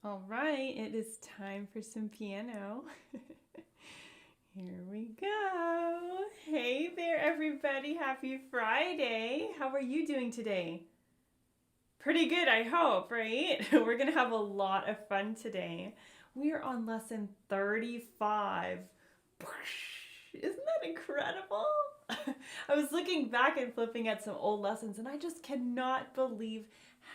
All right, it is time for some piano. Here we go. Hey there, everybody. Happy Friday. How are you doing today? Pretty good, I hope, right? We're going to have a lot of fun today. We are on lesson 35. Isn't that incredible? I was looking back and flipping at some old lessons, and I just cannot believe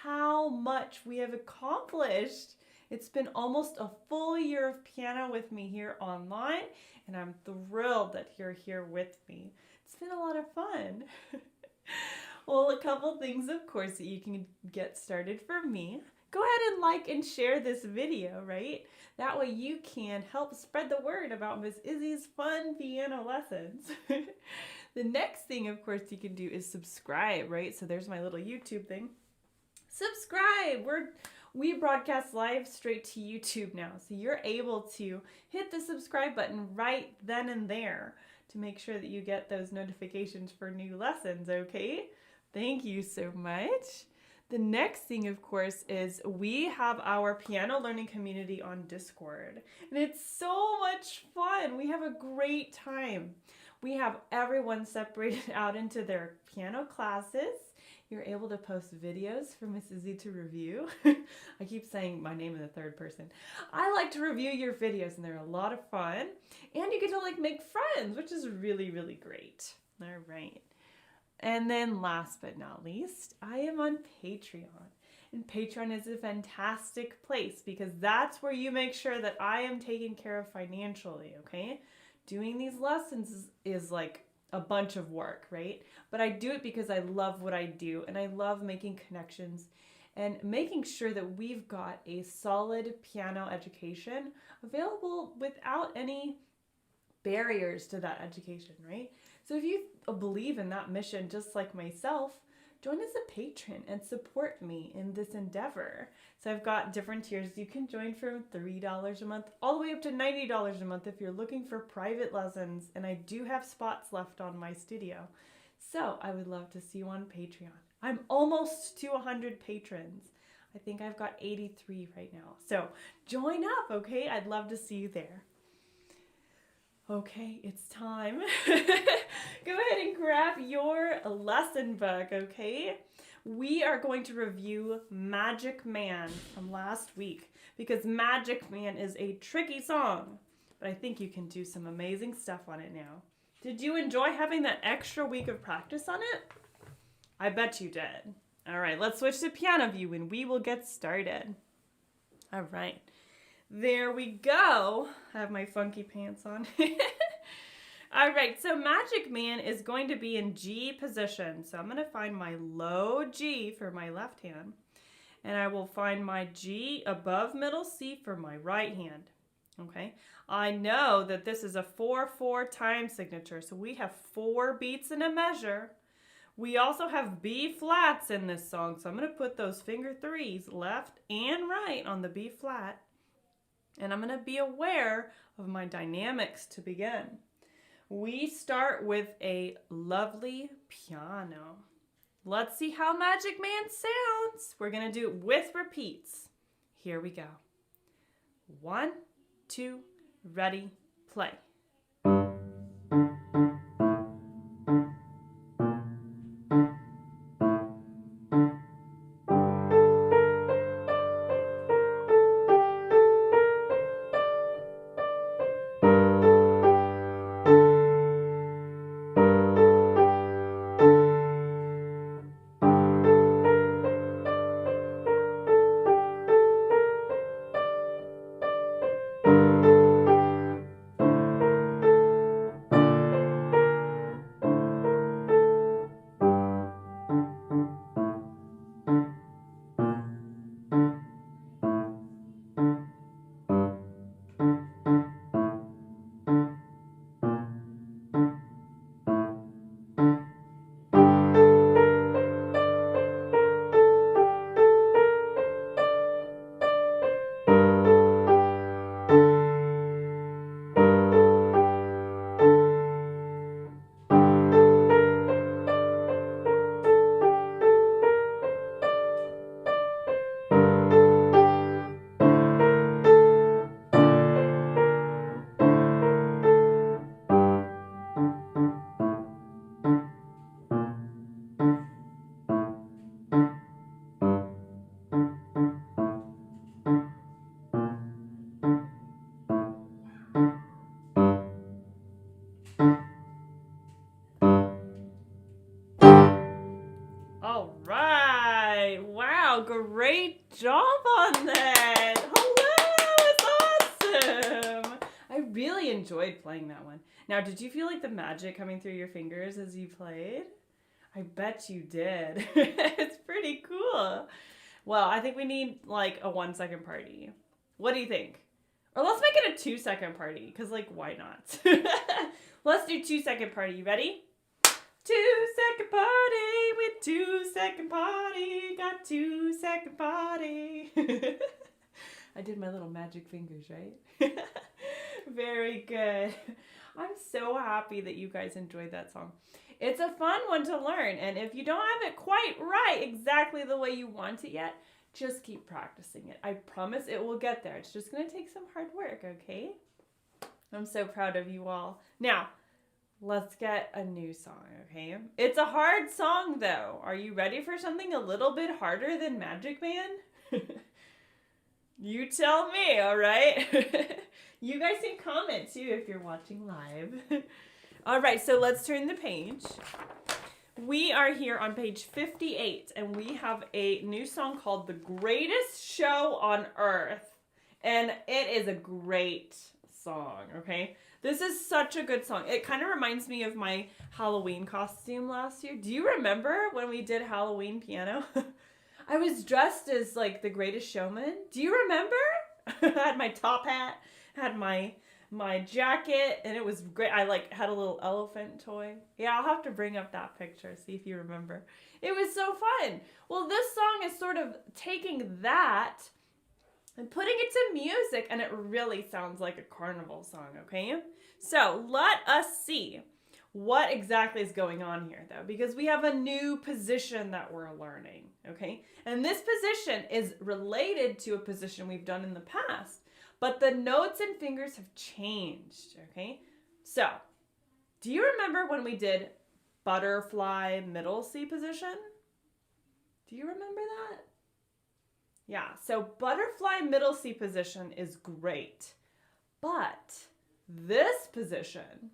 how much we have accomplished. It's been almost a full year of piano with me here online, and I'm thrilled that you're here with me. It's been a lot of fun. Well, a couple things, of course, that you can get started for me. Go ahead and like and share this video, right? That way you can help spread the word about Miss Izzy's fun piano lessons. The next thing, of course, you can do is subscribe, right? So there's my little YouTube thing. Subscribe! We broadcast live straight to YouTube now, so you're able to hit the subscribe button right then and there to make sure that you get those notifications for new lessons, okay? Thank you so much. The next thing, of course, is we have our piano learning community on Discord, and it's so much fun. We have a great time. We have everyone separated out into their piano classes. You're able to post videos for Miss Izzy to review. I keep saying my name in the third person. I like to review your videos, and they're a lot of fun. And you get to make friends, which is really, really great. All right. And then last but not least, I am on Patreon. And Patreon is a fantastic place because that's where you make sure that I am taken care of financially, okay? Doing these lessons is like a bunch of work, right? But I do it because I love what I do, and I love making connections and making sure that we've got a solid piano education available without any barriers to that education, right? So if you believe in that mission just like myself, join as a patron and support me in this endeavor. So I've got different tiers. You can join from $3 a month all the way up to $90 a month if you're looking for private lessons, and I do have spots left on my studio. So I would love to see you on Patreon. I'm almost to 100 patrons. I think I've got 83 right now. So join up, okay? I'd love to see you there. Okay, it's time. Go ahead and grab your lesson book, okay? We are going to review Magic Man from last week because Magic Man is a tricky song, but I think you can do some amazing stuff on it now. Did you enjoy having that extra week of practice on it? I bet you did. All right, let's switch to piano view and we will get started. All right. There we go. I have my funky pants on. All right, so Magic Man is going to be in G position. So I'm going to find my low G for my left hand, and I will find my G above middle C for my right hand. Okay, I know that this is a 4/4 time signature, so we have 4 beats in a measure. We also have B flats in this song, so I'm going to put those finger threes left and right on the B flat. And I'm going to be aware of my dynamics to begin. We start with a lovely piano. Let's see how Magic Man sounds. We're going to do it with repeats. Here we go. 1, 2, ready, play. great job on that. Hello, it's awesome. I really enjoyed playing that one. Now, did you feel like the magic coming through your fingers as you played? I bet you did. It's pretty cool. Well, I think we need like a 1 second party. What do you think? Or let's make it a 2 second party, because like, why not? Let's do 2 second party. You ready? 2 second party with 2 second party. Got 2 second party. I did my little magic fingers, right? Very good. I'm so happy that you guys enjoyed that song. It's a fun one to learn, and if you don't have it quite right, exactly the way you want it yet, just keep practicing it. I promise it will get there. It's just going to take some hard work, okay? I'm so proud of you all. Now, let's get a new song, okay? It's a hard song, though. Are you ready for something a little bit harder than Magic Man? You tell me, all right? You guys can comment, too, if you're watching live. All right, so let's turn the page. We are here on page 58, and we have a new song called The Greatest Show on Earth. And it is a great song, okay? This is such a good song. It kind of reminds me of my Halloween costume last year. Do you remember when we did Halloween piano? I was dressed as like the Greatest Showman. Do you remember? I had my top hat, had my jacket, and it was great. I like had a little elephant toy. Yeah, I'll have to bring up that picture, see if you remember. It was so fun. Well, this song is sort of taking that and putting it to music, and it really sounds like a carnival song, okay? So let us see what exactly is going on here, though, because we have a new position that we're learning, okay? And this position is related to a position we've done in the past, but the notes and fingers have changed, okay? So, do you remember when we did butterfly middle C position? Do you remember that? Yeah, so butterfly middle C position is great, but this position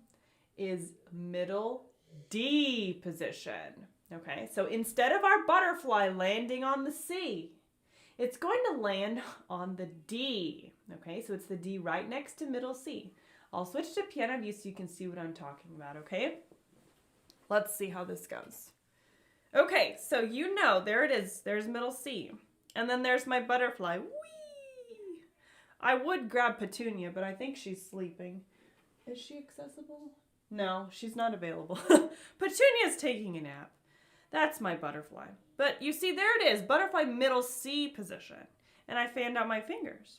is middle D position, okay? So instead of our butterfly landing on the C, it's going to land on the D, okay? So it's the D right next to middle C. I'll switch to piano view so you can see what I'm talking about, okay? Let's see how this goes. Okay, so you know, there it is. There's middle C. And then there's my butterfly. Whee! I would grab Petunia, but I think she's sleeping. Is she accessible? No, she's not available. Petunia's taking a nap. That's my butterfly. But you see, there it is, butterfly middle C position. And I fanned out my fingers.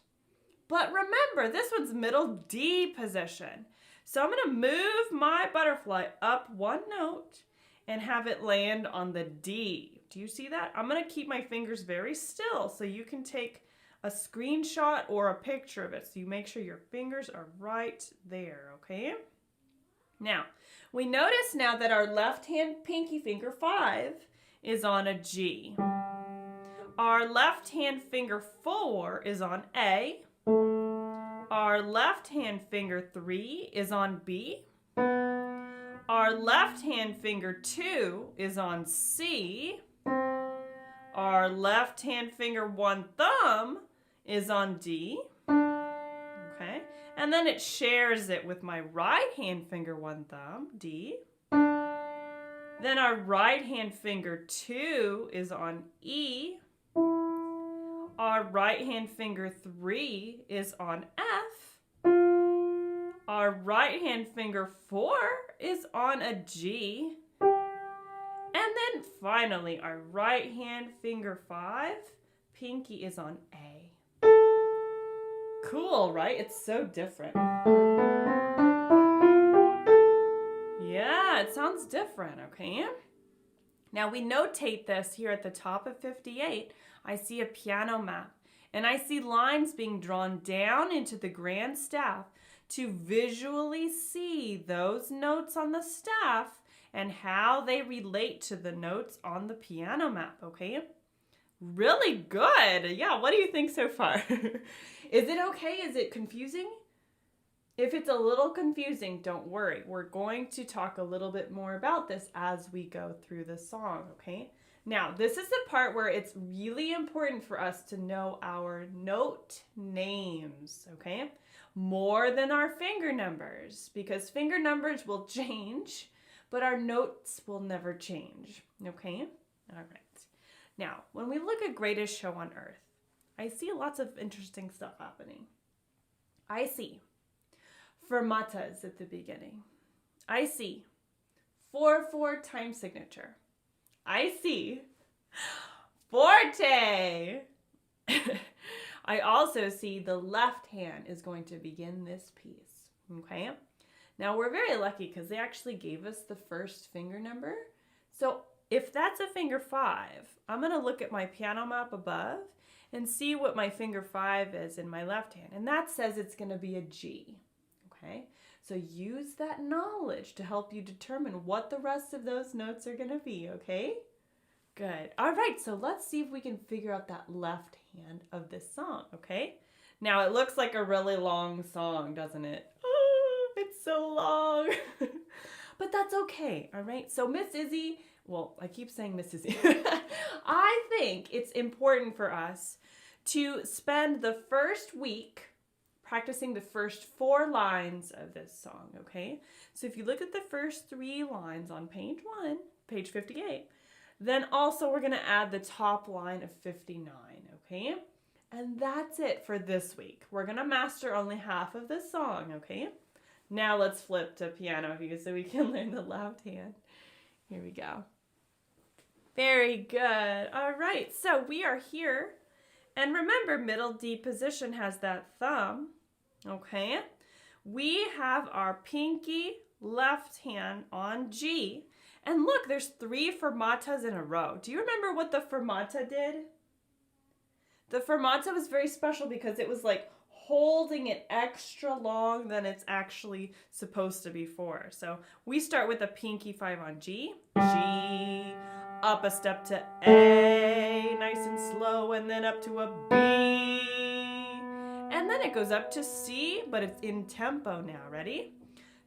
But remember, this one's middle D position. So I'm going to move my butterfly up one note and have it land on the D. Do you see that? I'm going to keep my fingers very still so you can take a screenshot or a picture of it. So you make sure your fingers are right there, okay? Now, we notice now that our left hand pinky finger 5 is on a G. Our left hand finger 4 is on A. Our left hand finger 3 is on B. Our left hand finger 2 is on C. Our left hand finger 1 thumb is on D. Okay. And then it shares it with my right hand finger 1 thumb, D. Then our right hand finger 2 is on E. Our right hand finger 3 is on F. Our right hand finger 4 is on a G. And then finally, our right hand finger 5, pinky, is on A. Cool, right? It's so different. Yeah, it sounds different, okay? Now we notate this here at the top of 58. I see a piano map, and I see lines being drawn down into the grand staff to visually see those notes on the staff and how they relate to the notes on the piano map, okay? Really good. Yeah, what do you think so far? Is it okay? Is it confusing? if it's a little confusing, don't worry. We're going to talk a little bit more about this as we go through the song, okay? Now, this is the part where it's really important for us to know our note names, okay? More than our finger numbers, because finger numbers will change, but our notes will never change, okay? All right. Now, when we look at Greatest Show on Earth, I see lots of interesting stuff happening. I see fermatas at the beginning. I see 4/4 time signature. I see forte. I also see the left hand is going to begin this piece, okay? Now we're very lucky because they actually gave us the first finger number. So if that's a finger 5, I'm going to look at my piano map above and see what my finger 5 is in my left hand. And that says it's going to be a G, okay? So use that knowledge to help you determine what the rest of those notes are going to be, okay? Good. All right, so let's see if we can figure out that left hand of this song, okay? Now, it looks like a really long song, doesn't it? Oh, it's so long. But that's okay, all right? So Miss Izzy, well, I keep saying Miss Izzy. I think it's important for us to spend the first week practicing the first 4 lines of this song, okay? So if you look at the first 3 lines on page 1, page 58, then also we're going to add the top line of 59, okay? And that's it for this week. We're going to master only half of this song, okay? Now let's flip to piano view so we can learn the left hand. Here we go. Very good. All right, so we are here. And remember, middle D position has that thumb, okay? We have our pinky left hand on G. And look, there's 3 fermatas in a row. Do you remember what the fermata did? The fermata was very special because it was like holding it extra long than it's actually supposed to be for. So we start with a pinky 5 on G, G, up a step to A, nice and slow, and then up to a B. And then it goes up to C, but it's in tempo now. Ready?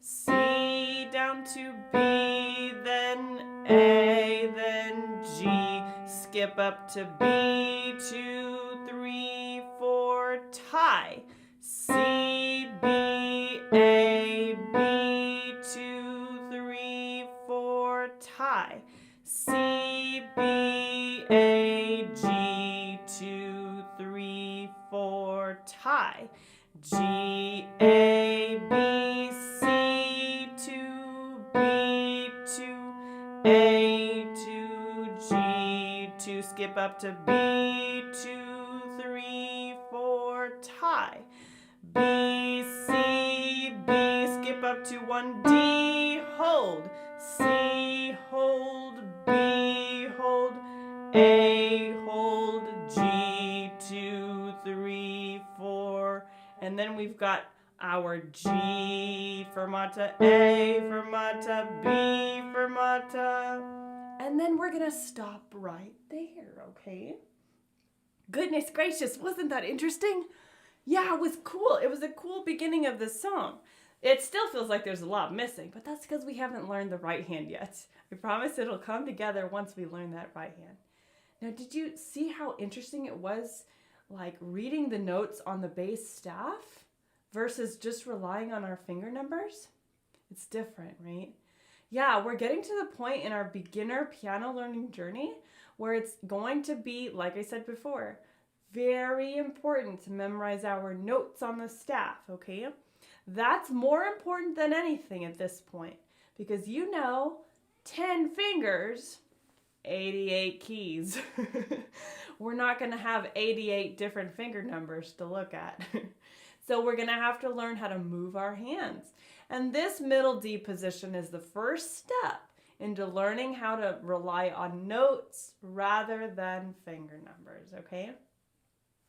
C down to B, then A, then G, skip up to B, 2, 3, 4, tie. C, B, A, B, 2, 3, 4, tie. C, B, A, G, 2, 3, 4, tie. G, A, B, C, 2, B, 2, A, 2, G, 2, skip up to B, 2, 3, 4, tie. B, C, B, skip up to 1, D, hold. C, hold, B, hold, A, hold, G, 2, 3, 4. And then we've got our G, fermata A, fermata B, fermata. And then we're going to stop right there, okay? Goodness gracious, wasn't that interesting? Yeah, it was cool. It was a cool beginning of the song. It still feels like there's a lot missing, but that's because we haven't learned the right hand yet. I promise it'll come together once we learn that right hand. Now, did you see how interesting it was, like reading the notes on the bass staff versus just relying on our finger numbers? It's different, right? Yeah, we're getting to the point in our beginner piano learning journey where it's going to be, like I said before, very important to memorize our notes on the staff, okay? That's more important than anything at this point because 10 fingers, 88 keys. We're not going to have 88 different finger numbers to look at. So we're going to have to learn how to move our hands. And this middle D position is the first step into learning how to rely on notes rather than finger numbers, okay?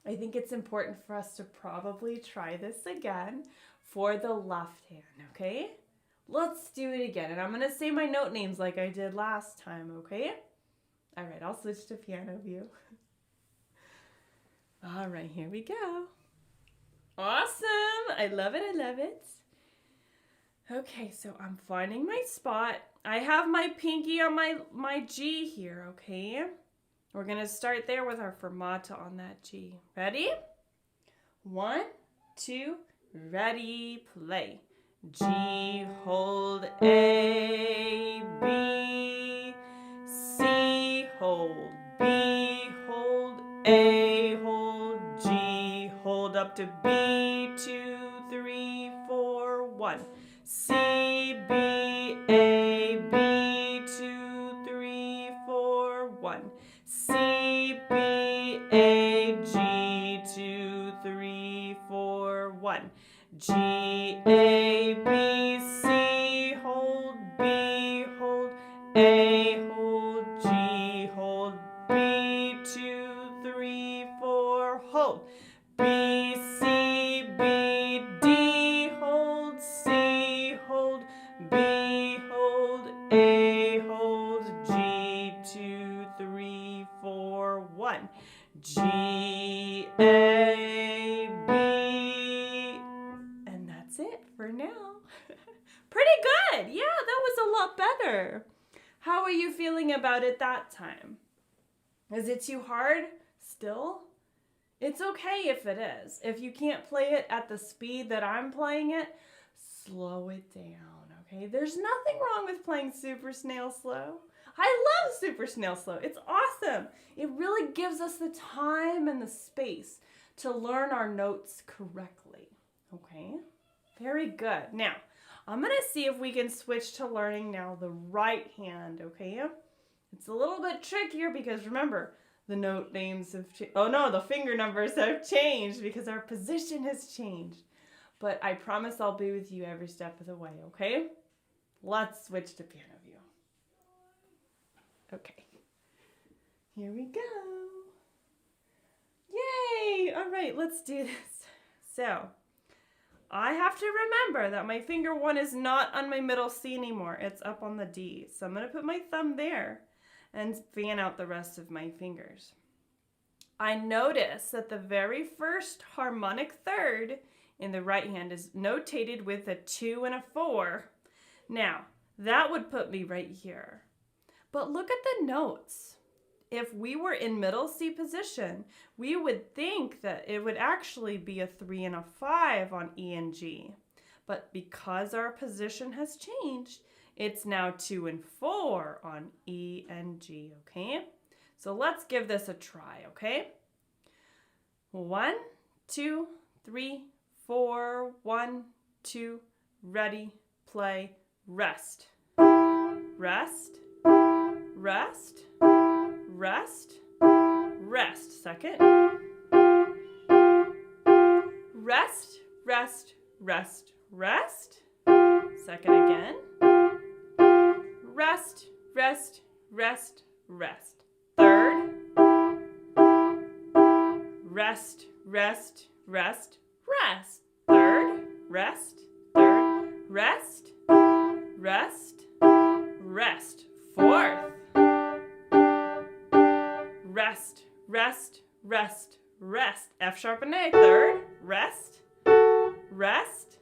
I think it's important for us to probably try this again for the left hand, okay? Let's do it again. And I'm going to say my note names like I did last time, okay? All right, I'll switch to piano view. All right, here we go. Awesome. I love it. I love it. Okay, so I'm finding my spot. I have my pinky on my G here, okay? We're gonna start there with our fermata on that G. Ready? 1, 2, ready, play. G, hold A, B, C, hold B, hold A, hold G, hold up to B, 2, 3, 4, 1. C, B, A, B, 2, 3, 4, 1. C, B, A, G, 2, 3, 4, 1. G, A, B, C, hold B, hold A, hold G, hold B, 2, 3, 4, hold B, C, B, D, hold C, hold B, hold A, hold G, 2, 3, 4, 1. G, A, B, and that's it for now. Pretty good. Yeah, that was a lot better. How are you feeling about it that time? Is it too hard still? It's okay if it is. If you can't play it at the speed that I'm playing it, slow it down, okay? There's nothing wrong with playing super snail slow. I love super snail slow. It's awesome. It really gives us the time and the space to learn our notes correctly, okay? Very good. Now, I'm going to see if we can switch to learning now the right hand, okay? It's a little bit trickier because remember, the note names have changed. Oh no, the finger numbers have changed because our position has changed. But I promise I'll be with you every step of the way, okay? Let's switch to piano view. Okay. Here we go. Yay! All right, let's do this. So, I have to remember that my finger 1 is not on my middle C anymore. It's up on the D. So I'm going to put my thumb there and fan out the rest of my fingers. I notice that the very first harmonic third in the right hand is notated with a 2 and a 4. Now, that would put me right here. But look at the notes. If we were in middle C position, we would think that it would actually be a 3 and a 5 on E and G. But because our position has changed, it's now 2 and 4 on E and G, okay? So let's give this a try, okay? 1, 2, 3, 4, 1, 2, ready, play, rest. Rest, rest, rest, rest. Second. Rest, rest, rest, rest. Second again. Rest, rest, rest, rest. Third. Rest, rest, rest, rest. Third. Rest, third. Rest, rest, rest. Fourth. Rest, rest, rest, rest. F sharp and A. Third. Rest, rest,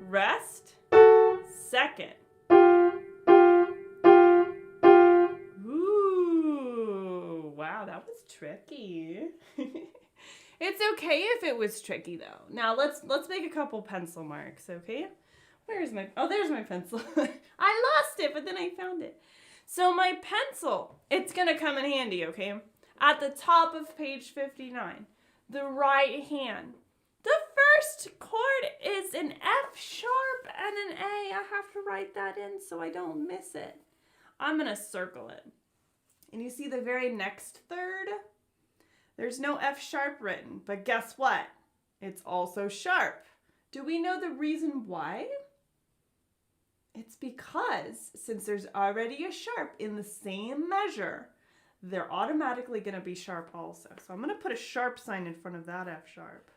rest. Second. Ooh, wow, that was tricky. It's okay if it was tricky though. Now let's make a couple pencil marks, okay? Where's my, oh, there's my pencil. I lost it, but then I found it. So my pencil, it's gonna come in handy, okay? At the top of page 59, the right hand. The first chord is an F sharp and an A. I have to write that in so I don't miss it. I'm gonna circle it. And you see the very next third? There's no F sharp written, but guess what? It's also sharp. Do we know the reason why? It's because since there's already a sharp in the same measure, they're automatically going to be sharp also. So I'm going to put a sharp sign in front of that F sharp.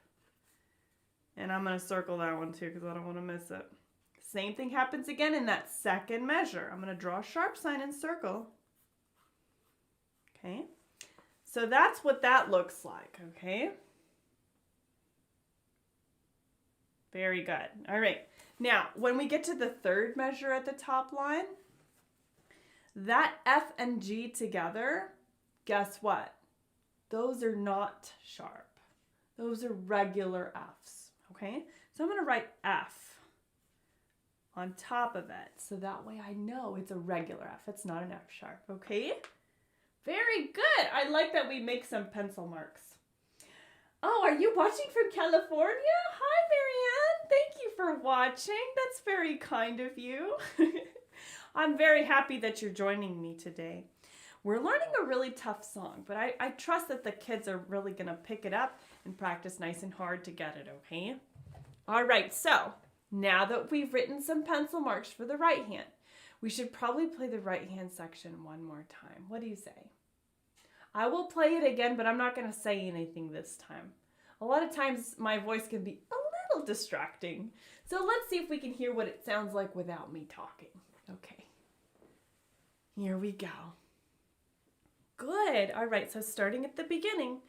And I'm going to circle that one too because I don't want to miss it. Same thing happens again in that second measure. I'm going to draw a sharp sign and circle. Okay. So that's what that looks like, okay? Very good. All right. Now, when we get to the third measure at the top line, that F and G together, guess what? Those are not sharp. Those are regular Fs, okay? So I'm going to write F on top of it, so that way I know it's a regular F. It's not an F sharp, okay? Very good. I like that we make some pencil marks. Oh, are you watching from California? Hi, Marianne. Thank you for watching. That's very kind of you. I'm very happy that you're joining me today. We're learning a really tough song, but I trust that the kids are really going to pick it up and practice nice and hard to get it, okay? All right, so now that we've written some pencil marks for the right hand, we should probably play the right hand section one more time. What do you say? I will play it again, but I'm not going to say anything this time. A lot of times my voice can be a little distracting. So let's see if we can hear what it sounds like without me talking. Okay. Here we go. Good. All right, so starting at the beginning,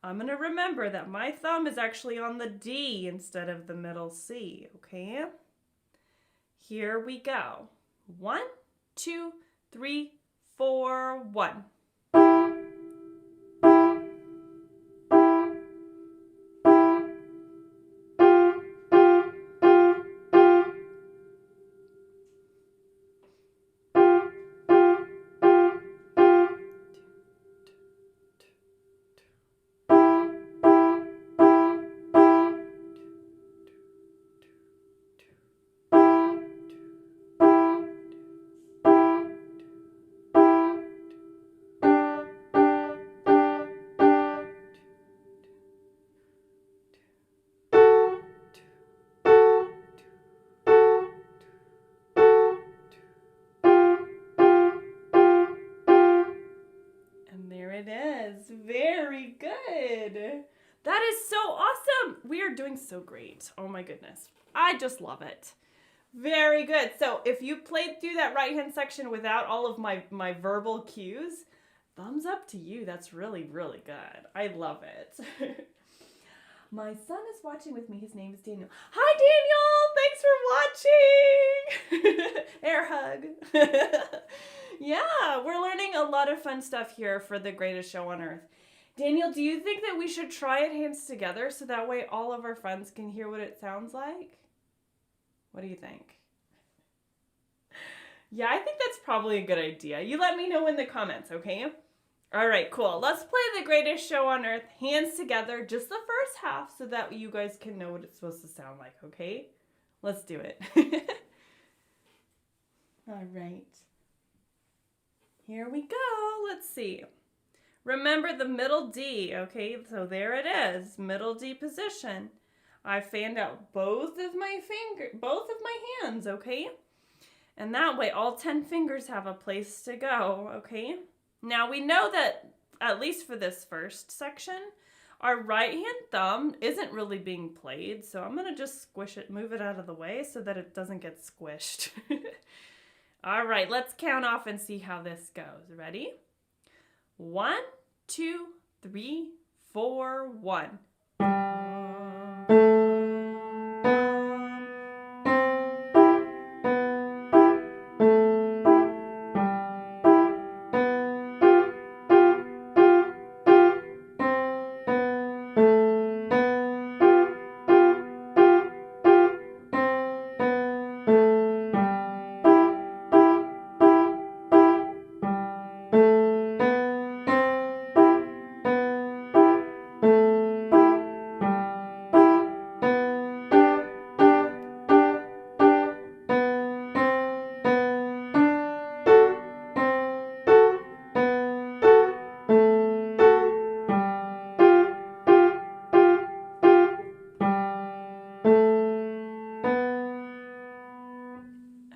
I'm going to remember that my thumb is actually on the D instead of the middle C, okay? Here we go. 1, 2, 3, 4, 1. There it is. Very good. That is so awesome. We are doing so great. Oh my goodness. I just love it. Very good. So if you played through that right hand section without all of my verbal cues, thumbs up to you. That's really, really good. I love it. My son is watching with me. His name is Daniel. Hi, Daniel. Thanks for watching. Air hug. Yeah, we're learning a lot of fun stuff here for The Greatest Show on Earth. Daniel, do you think that we should try it hands together so that way all of our friends can hear what it sounds like? What do you think? Yeah, I think that's probably a good idea. You let me know in the comments, okay? All right, cool. Let's play The Greatest Show on Earth, hands together, just the first half so that you guys can know what it's supposed to sound like, okay? Let's do it. All right. Here we go. Let's see. Remember the middle D, okay? So there it is, middle D position. I fanned out both of my hands, okay? And that way all 10 fingers have a place to go, okay? Now we know that, at least for this first section, our right hand thumb isn't really being played, so I'm gonna just squish it, move it out of the way so that it doesn't get squished. All right, let's count off and see how this goes. Ready? 1, 2, 3, 4, 1.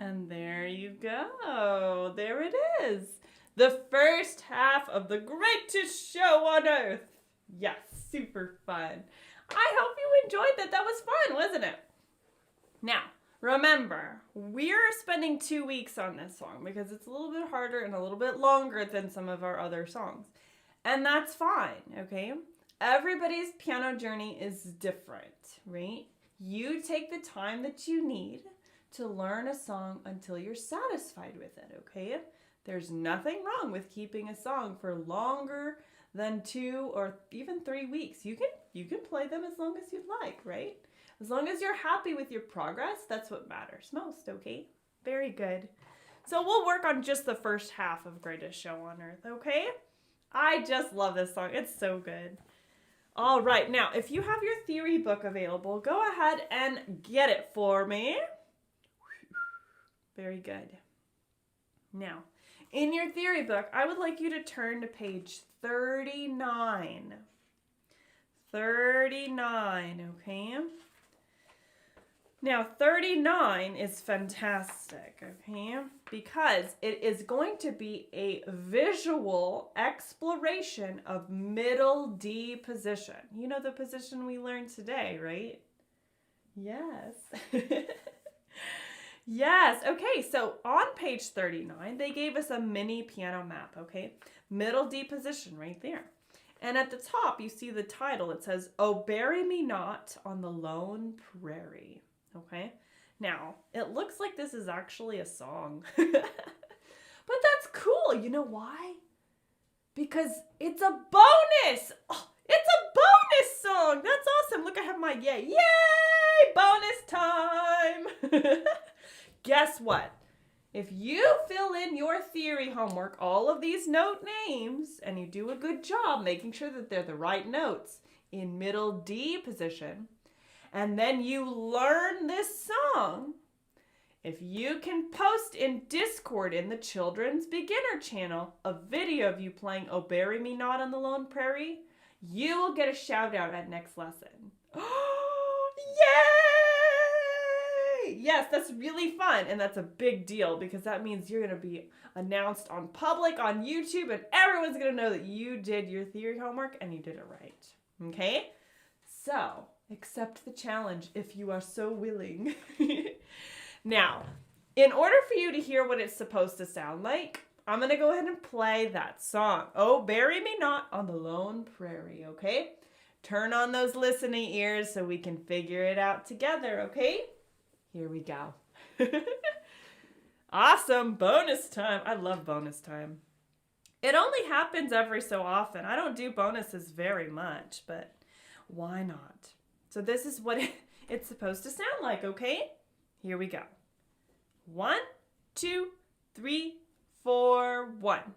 And there you go. There it is. The first half of The Greatest Show on Earth. Yes, super fun. I hope you enjoyed that. That was fun, wasn't it? Now, remember, we're spending 2 weeks on this song because it's a little bit harder and a little bit longer than some of our other songs. And that's fine, okay? Everybody's piano journey is different, right? You take the time that you need to learn a song until you're satisfied with it, okay? There's nothing wrong with keeping a song for longer than 2 or even 3 weeks. You can play them as long as you'd like, right? As long as you're happy with your progress, that's what matters most, okay? Very good. So we'll work on just the first half of Greatest Show on Earth, okay? I just love this song. It's so good. All right, now, if you have your theory book available, go ahead and get it for me. Very good. Now, in your theory book, I would like you to turn to page 39. 39, okay? Now, 39 is fantastic, okay? Because it is going to be a visual exploration of middle D position. You know the position we learned today, right? Yes. Yes, okay, so on page 39, they gave us a mini piano map, okay? Middle D position right there. And at the top, you see the title. It says, "Oh, Bury Me Not on the Lone Prairie." Okay? Now, it looks like this is actually a song. But that's cool. You know why? Because it's a bonus. Oh, it's a bonus song. That's awesome. Look, I have my yay. Yay! Bonus time. Guess what? If you fill in your theory homework, all of these note names, and you do a good job making sure that they're the right notes in middle D position, and then you learn this song, if you can post in Discord in the Children's Beginner channel a video of you playing "Oh, Bury Me Not on the Lone Prairie," you will get a shout out at next lesson. Yay! Yes, that's really fun, and that's a big deal because that means you're going to be announced on public on YouTube, and everyone's going to know that you did your theory homework and you did it right. Okay? So, accept the challenge if you are so willing. Now, in order for you to hear what it's supposed to sound like, I'm going to go ahead and play that song. "Oh, Bury Me Not on the Lone Prairie," okay? Turn on those listening ears so we can figure it out together, okay? Here we go. Awesome, bonus time. I love bonus time. It only happens every so often. I don't do bonuses very much, but why not? So this is what it's supposed to sound like, okay? Here we go. 1, 2, 3, 4, 1.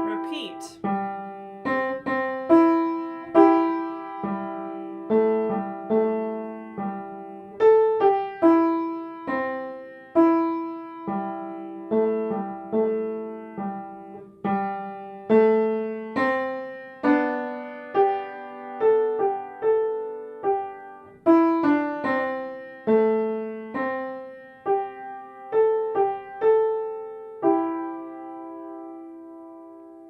Repeat.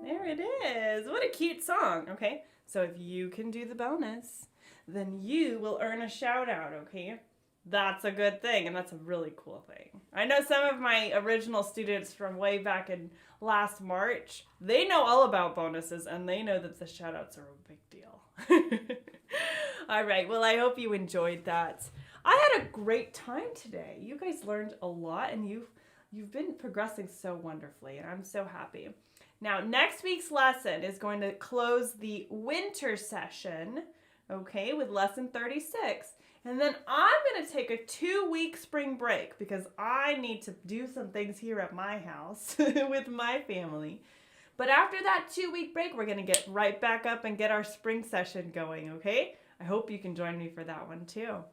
There it is. What a cute song, okay? So if you can do the bonus, then you will earn a shout out, okay? That's a good thing, and that's a really cool thing. I know some of my original students from way back in last March, they know all about bonuses, and they know that the shout outs are a big deal. All right, well, I hope you enjoyed that. I had a great time today. You guys learned a lot, and you've been progressing so wonderfully, and I'm so happy. Now, next week's lesson is going to close the winter session, okay, with lesson 36. And then I'm going to take a 2-week spring break because I need to do some things here at my house with my family. But after that 2-week break, we're going to get right back up and get our spring session going, okay? I hope you can join me for that one too.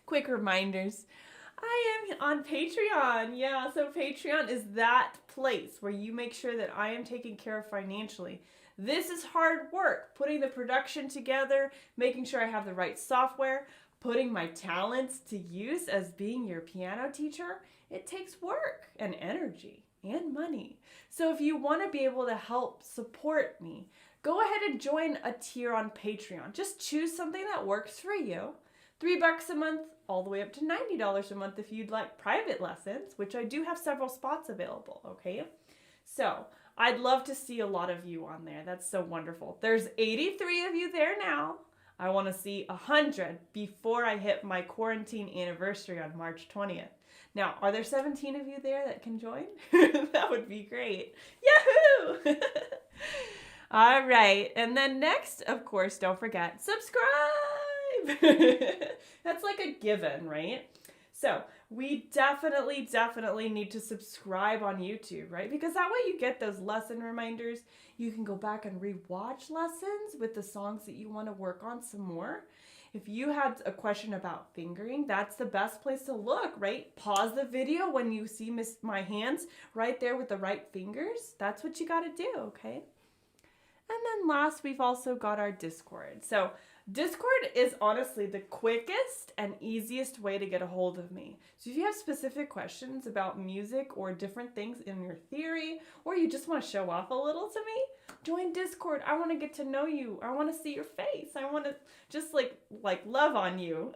Quick reminders. I am on Patreon. Yeah, so Patreon is that place where you make sure that I am taken care of financially. This is hard work, putting the production together, making sure I have the right software, Putting my talents to use as being your piano teacher, it takes work and energy and money. So if you want to be able to help support me, go ahead and join a tier on Patreon. Just choose something that works for you. $3 a month, all the way up to $90 a month if you'd like private lessons, which I do have several spots available, okay? So I'd love to see a lot of you on there. That's so wonderful. There's 83 of you there now. I want to see 100 before I hit my quarantine anniversary on March 20th. Now, are there 17 of you there that can join? That would be great. Yahoo! All right. And then next, of course, don't forget, subscribe. That's like a given, right? So we definitely need to subscribe on YouTube, right? Because that way you get those lesson reminders. You can go back and rewatch lessons with the songs that you want to work on some more. If you had a question about fingering, that's the best place to look, right? Pause the video when you see my hands right there with the right fingers. That's what you got to do, okay? And then last, we've also got our Discord. So Discord is honestly the quickest and easiest way to get a hold of me. So if you have specific questions about music or different things in your theory, or you just want to show off a little to me, join Discord. I want to get to know you. I want to see your face. I want to just like love on you.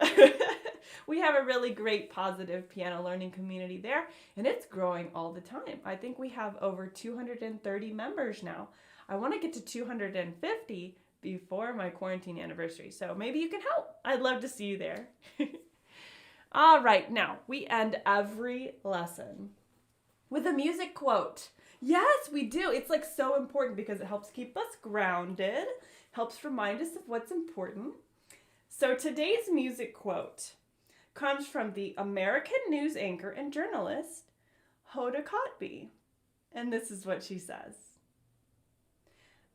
We have a really great positive piano learning community there, and it's growing all the time. I think we have over 230 members now. I want to get to 250 before my quarantine anniversary, so maybe you can help. I'd love to see you there. All right, now we end every lesson with a music quote. Yes, we do. It's like so important because it helps keep us grounded, helps remind us of what's important. So today's music quote comes from the American news anchor and journalist, Hoda Kotb. And this is what she says.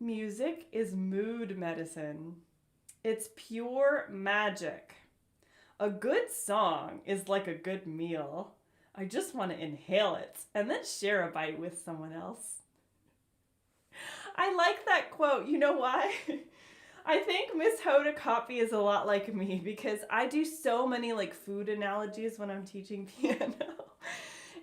Music is mood medicine. It's pure magic. A good song is like a good meal. I just want to inhale it and then share a bite with someone else. I like that quote. You know why? I think Miss Hoda Kotb is a lot like me because I do so many like food analogies when I'm teaching piano.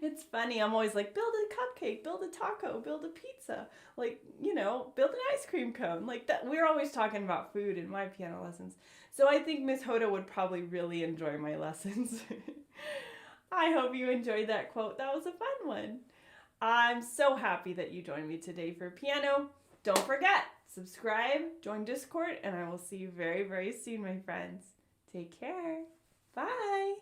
It's funny. I'm always like, build a cupcake, build a taco, build a pizza, like, you know, build an ice cream cone. Like that. We're always talking about food in my piano lessons. So I think Miss Hoda would probably really enjoy my lessons. I hope you enjoyed that quote. That was a fun one. I'm so happy that you joined me today for piano. Don't forget, subscribe, join Discord, and I will see you very, very soon, my friends. Take care. Bye.